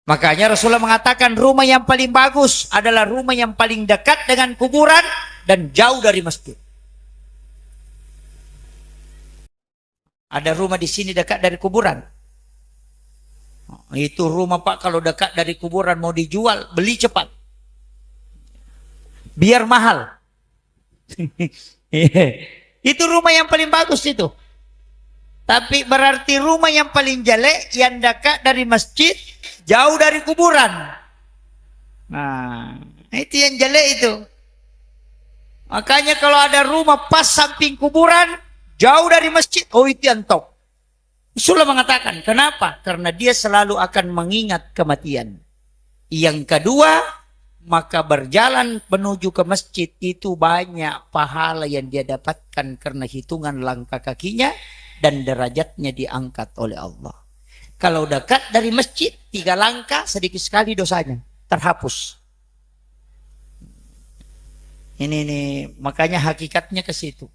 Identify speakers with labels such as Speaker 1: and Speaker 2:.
Speaker 1: Makanya Rasulullah mengatakan rumah yang paling bagus adalah rumah yang paling dekat dengan kuburan dan jauh dari masjid. Ada rumah di sini dekat dari kuburan. Itu rumah Pak kalau dekat dari kuburan mau dijual, beli cepat. Biar mahal. Itu rumah yang paling bagus itu. Tapi berarti rumah yang paling jelek yang dekat dari masjid, jauh dari kuburan. Nah, itu yang jelek itu. Makanya kalau ada rumah pas samping kuburan, jauh dari masjid, oh itu yang top. Rasulullah mengatakan, kenapa? Karena dia selalu akan mengingat kematian. Yang kedua, maka berjalan menuju ke masjid itu banyak pahala yang dia dapatkan karena hitungan langkah kakinya dan derajatnya diangkat oleh Allah. Kalau dekat dari masjid 3 langkah sedikit sekali dosanya terhapus. Ini makanya hakikatnya ke situ.